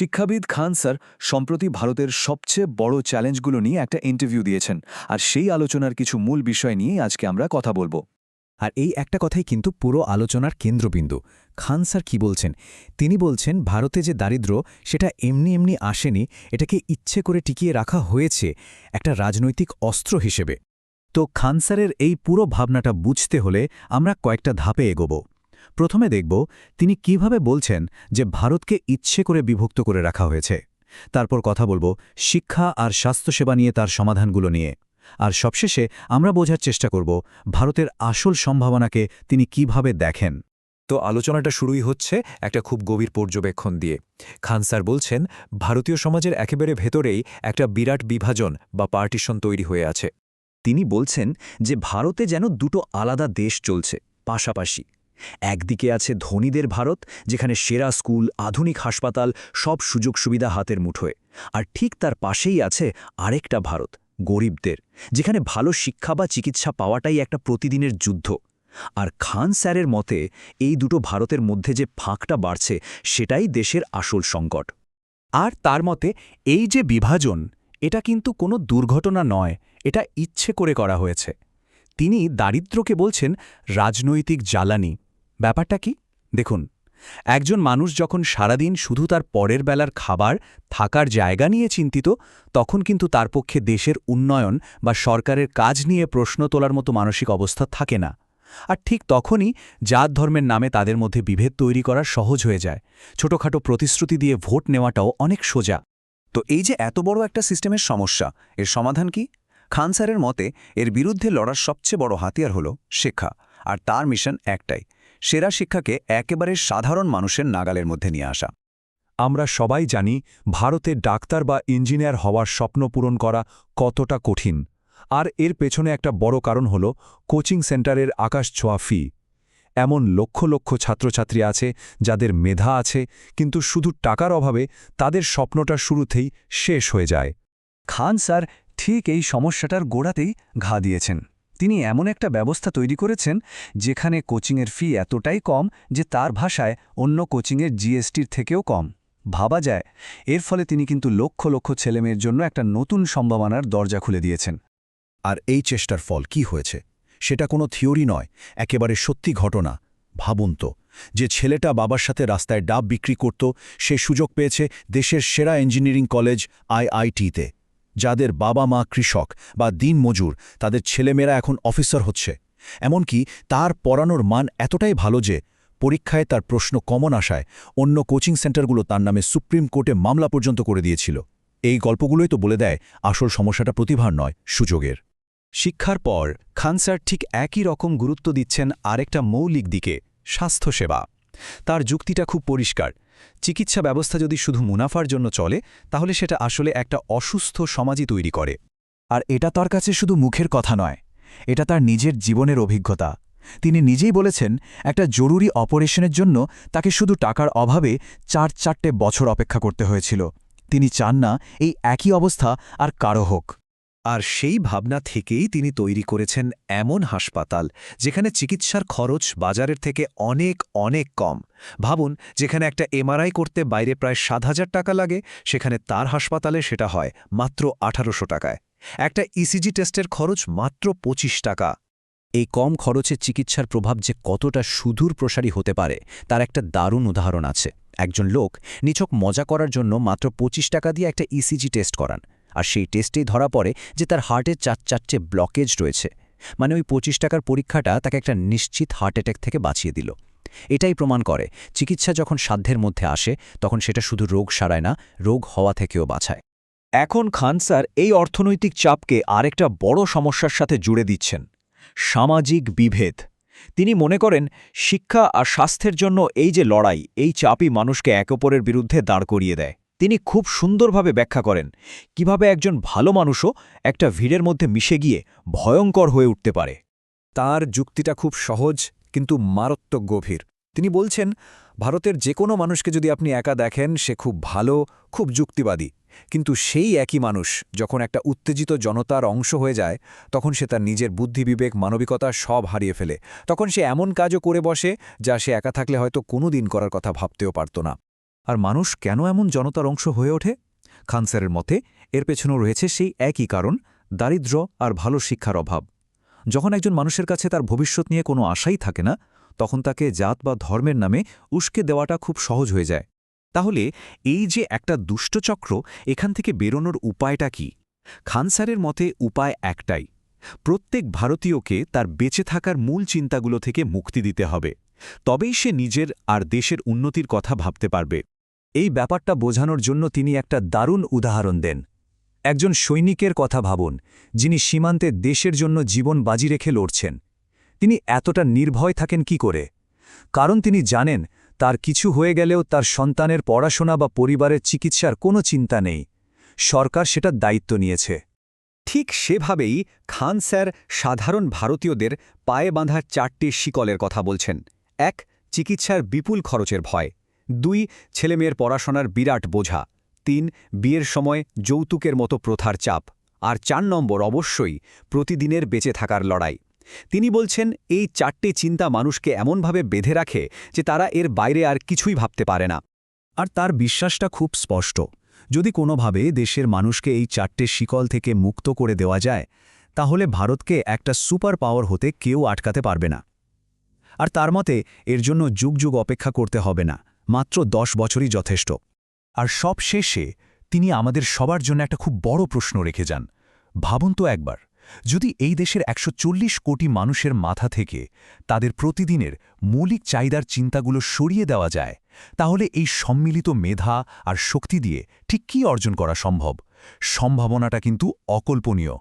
শিক্ষাবিদ খান স্যার সম্প্রতি ভারতের সবচেয়ে বড় চ্যালেঞ্জগুলো নিয়ে একটা ইন্টারভিউ দিয়েছেন, আর সেই আলোচনার কিছু মূল বিষয় নিয়ে আজকে আমরা কথা বলবো। আর এই একটা কথাই কিন্তু পুরো আলোচনার কেন্দ্রবিন্দু। খান স্যার কি বলছেন? তিনি বলছেন ভারতে যে দারিদ্র্য সেটা এমনি এমনি আসেনি, এটাকে ইচ্ছে করে টিকিয়ে রাখা হয়েছে একটা রাজনৈতিক অস্ত্র হিসেবে। তো খান স্যারের এই পুরো ভাবনাটা বুঝতে হলে আমরা কয়েকটা ধাপে এগোব। প্রথমে দেখব তিনি কিভাবে বলছেন যে ভারতকে ইচ্ছে করে বিভক্ত করে রাখা হয়েছে। তারপর কথা বলবো শিক্ষা আর স্বাস্থ্যসেবা নিয়ে তার সমাধানগুলো নিয়ে। আর সবশেষে আমরা বোঝার চেষ্টা করব ভারতের আসল সম্ভাবনাকে তিনি কিভাবে দেখেন। তো আলোচনাটা শুরুই হচ্ছে একটা খুব গভীর পর্যবেক্ষণ দিয়ে। খান স্যার বলছেন ভারতীয় সমাজের একেবারে ভেতরেই একটা বিরাট বিভাজন বা পার্টিশন তৈরি হয়ে আছে। তিনি বলছেন যে ভারতে যেন দুটো আলাদা দেশ চলছে পাশাপাশি। একদিকে আছে ধনীদের ভারত, যেখানে সেরা স্কুল, আধুনিক হাসপাতাল, সব সুযোগ সুবিধা হাতের মুঠোয়। আর ঠিক তার পাশেই আছে আরেকটা ভারত, গরিবদের, যেখানে ভালো শিক্ষা বা চিকিৎসা পাওয়াটাই একটা প্রতিদিনের যুদ্ধ। আর খান স্যারের মতে এই দুটো ভারতের মধ্যে যে ফাঁকটা বাড়ছে সেটাই দেশের আসল সংকট। আর তার মতে এই যে বিভাজন, এটা কিন্তু কোনো দুর্ঘটনা নয়, এটা ইচ্ছে করে করা হয়েছে। তিনি দারিদ্র্যকে বলছেন রাজনৈতিক জ্বালানি। ব্যাপারটা কি দেখুন, একজন মানুষ যখন সারাদিন শুধু তার পরের বেলার খাবার, থাকার জায়গা নিয়ে চিন্তিত, তখন কিন্তু তার পক্ষে দেশের উন্নয়ন বা সরকারের কাজ নিয়ে প্রশ্ন তোলার মতো মানসিক অবস্থা থাকে না। আর ঠিক তখনই জাত ধর্মের নামে তাদের মধ্যে বিভেদ তৈরি করা সহজ হয়ে যায়। ছোটখাটো প্রতিশ্রুতি দিয়ে ভোট নেওয়াটাও অনেক সোজা। তো এই যে এত বড় একটা সিস্টেমের সমস্যা, এর সমাধান কি? খান স্যারের মতে এর বিরুদ্ধে লড়ার সবচেয়ে বড় হাতিয়ার হল শিক্ষা। আর তার মিশন একটাই, সেরা শিক্ষাকে একেবারে সাধারণ মানুষের নাগালের মধ্যে নিয়ে আসা। আমরা সবাই জানি ভারতে ডাক্তার বা ইঞ্জিনিয়ার হওয়ার স্বপ্ন পূরণ করা কতটা কঠিন। আর এর পেছনে একটা বড় কারণ হল কোচিং সেন্টারের আকাশছোঁয়া ফি। এমন লক্ষ লক্ষ ছাত্রছাত্রী আছে যাদের মেধা আছে, কিন্তু শুধু টাকার অভাবে তাদের স্বপ্নটা শুরুতেই শেষ হয়ে যায়। খান স্যার ঠিক এই সমস্যাটার গোড়াতেই ঘা দিয়েছেন। তিনি এমন একটা ব্যবস্থা তৈরি করেছেন যেখানে কোচিংয়ের ফি এতটাই কম যে তার ভাষায় অন্য কোচিংয়ের জিএসটির থেকেও কম। ভাবা যায়, এর ফলে তিনি কিন্তু লক্ষ লক্ষ ছেলেমেয়ের জন্য একটা নতুন সম্ভাবনার দরজা খুলে দিয়েছেন। আর এই চেষ্টার ফল কি হয়েছে সেটা কোনো থিওরি নয়, একেবারে সত্যি ঘটনা। ভাবুন তো, যে ছেলেটা বাবার সাথে রাস্তায় ডাব বিক্রি করত, সে সুযোগ পেয়েছে দেশের সেরা ইঞ্জিনিয়ারিং কলেজ আইআইটিতে। যাদের বাবা মা কৃষক বা দিনমজুর, তাদের ছেলেমেয়েরা এখন অফিসার হচ্ছে। এমনকি তার পড়ানোর মান এতটাই ভালো যে পরীক্ষায় তার প্রশ্ন কমন আসায় অন্য কোচিং সেন্টারগুলো তার নামে সুপ্রিম কোর্টে মামলা পর্যন্ত করে দিয়েছিল। এই গল্পগুলোই তো বলে দেয় আসল সমস্যাটা প্রতিভার নয়, সুযোগের। শিক্ষার পর খান স্যার ঠিক একই রকম গুরুত্ব দিচ্ছেন আরেকটা মৌলিক দিকে, স্বাস্থ্যসেবা। তার যুক্তিটা খুব পরিষ্কার। চিকিৎসা ব্যবস্থা যদি শুধু মুনাফার জন্য চলে, তাহলে সেটা আসলে একটা অসুস্থ সমাজই তৈরি করে। আর এটা তার কাছে শুধু মুখের কথা নয়, এটা তার নিজের জীবনের অভিজ্ঞতা। তিনি নিজেই বলেছেন একটা জরুরি অপারেশনের জন্য তাকে শুধু টাকার অভাবে ৪-৪টে বছর অপেক্ষা করতে হয়েছিল। তিনি চান না এই একই অবস্থা আর কারো হোক। আর সেই ভাবনা থেকেই তিনি তৈরি করেছেন এমন হাসপাতাল যেখানে চিকিৎসার খরচ বাজারের থেকে অনেক অনেক কম। ভাবুন, যেখানে একটা এমআরআই করতে বাইরে প্রায় ৭,০০০ টাকা লাগে, সেখানে তার হাসপাতালে সেটা হয় মাত্র ১৮০০ টাকায়। একটা ইসিজি টেস্টের খরচ মাত্র ২৫ টাকা। এই কম খরচে চিকিৎসার প্রভাব যে কতটা সুদূর প্রসারী হতে পারে তার একটা দারুণ উদাহরণ আছে। একজন লোক নিছক মজা করার জন্য মাত্র ২৫ টাকা দিয়ে একটা ইসিজি টেস্ট করান, আর সেই টেস্টেই ধরা পড়ে যে তার হার্টে ৪-৪টে ব্লকেজ রয়েছে। মানে ওই ২৫ টাকার পরীক্ষাটা তাকে একটা নিশ্চিত হার্ট অ্যাটাক থেকে বাঁচিয়ে দিল। এটাই প্রমাণ করে চিকিৎসা যখন সাধ্যের মধ্যে আসে, তখন সেটা শুধু রোগ সারায় না, রোগ হওয়া থেকেও বাঁচায়। এখন খান স্যার এই অর্থনৈতিক চাপকে আরেকটা বড় সমস্যার সাথে জুড়ে দিচ্ছেন, সামাজিক বিভেদ। তিনি মনে করেন শিক্ষা আর স্বাস্থ্যের জন্য এই যে লড়াই, এই চাপই মানুষকে এক অপরের বিরুদ্ধে দাঁড় করিয়ে দেয়। তিনি খুব সুন্দরভাবে ব্যাখ্যা করেন কিভাবে একজন ভালো মানুষও একটা ভিড়ের মধ্যে মিশে গিয়ে ভয়ঙ্কর হয়ে উঠতে পারে। তার যুক্তিটা খুব সহজ কিন্তু মারাত্মক গভীর। তিনি বলছেন ভারতের যে কোনো মানুষকে যদি আপনি একা দেখেন, সে খুব ভালো, খুব যুক্তিবাদী। কিন্তু সেই একই মানুষ যখন একটা উত্তেজিত জনতার অংশ হয়ে যায়, তখন সে তার নিজের বুদ্ধি, বিবেক, মানবিকতা সব হারিয়ে ফেলে। তখন সে এমন কাজও করে বসে যা সে একা থাকলে হয়তো কোনোদিন করার কথা ভাবতেও পারত না। আর মানুষ কেন এমন জনতার অংশ হয়ে ওঠে? খান স্যারের মতে এর পেছনেও রয়েছে সেই একই কারণ, দারিদ্র্য আর ভালো শিক্ষার অভাব। যখন একজন মানুষের কাছে তার ভবিষ্যৎ নিয়ে কোনো আশাই থাকে না, তখন তাকে জাত বা ধর্মের নামে উস্কে দেওয়াটা খুব সহজ হয়ে যায়। তাহলে এই যে একটা দুষ্টচক্র, এখান থেকে বেরোনোর উপায়টা কি? খান স্যারের মতে উপায় একটাই, প্রত্যেক ভারতীয়কে তার বেঁচে থাকার মূল চিন্তাগুলো থেকে মুক্তি দিতে হবে। তবেই সে নিজের আর দেশের উন্নতির কথা ভাবতে পারবে। এই ব্যাপারটা বোঝানোর জন্য তিনি একটা দারুণ উদাহরণ দেন। একজন সৈনিকের কথা ভাবুন, যিনি সীমান্তে দেশের জন্য জীবন বাজি রেখে লড়ছেন। তিনি এতটা নির্ভয় থাকেন কি করে? কারণ তিনি জানেন তার কিছু হয়ে গেলেও তার সন্তানের পড়াশোনা বা পরিবারের চিকিৎসার কোনো চিন্তা নেই। সরকার সেটার দায়িত্ব নিয়েছে। ঠিক সেভাবেই খান স্যার সাধারণ ভারতীয়দের পায়ে বাঁধা 4টি শিকলের কথা বলছেন। 1. চিকিৎসার বিপুল খরচের ভয়। 2. ছেলেমেয়ের পড়াশোনার বিরাট বোঝা। 3. বিয়ের সময় যৌতুকের মতো প্রথার চাপ। আর 4 নম্বর অবশ্যই প্রতিদিনের বেঁচে থাকার লড়াই। তিনি বলছেন এই 4টে চিন্তা মানুষকে এমনভাবে বেঁধে রাখে যে তারা এর বাইরে আর কিছুই ভাবতে পারে না। আর তার বিশ্বাসটা খুব স্পষ্ট, যদি কোনোভাবে দেশের মানুষকে এই 4টে শিকল থেকে মুক্ত করে দেওয়া যায়, তাহলে ভারতকে একটা সুপার পাওয়ার হতে কেউ আটকাতে পারবে না। আর তার মতে এর জন্য যুগ যুগ অপেক্ষা করতে হবে না, মাত্র 10 বছরই যথেষ্ট। আর সব শেষে তিনি আমাদের সবার জন্য একটা খুব বড় প্রশ্ন রেখে যান। ভাবুন তো একবার, যদি এই দেশের 140 কোটি মানুষের মাথা থেকে তাদের প্রতিদিনের মৌলিক চাহিদার চিন্তাগুলো সরিয়ে দেওয়া যায়, তাহলে এই সম্মিলিত মেধা আর শক্তি দিয়ে ঠিক কী অর্জন করা সম্ভব? সম্ভাবনাটা কিন্তু অকল্পনীয়।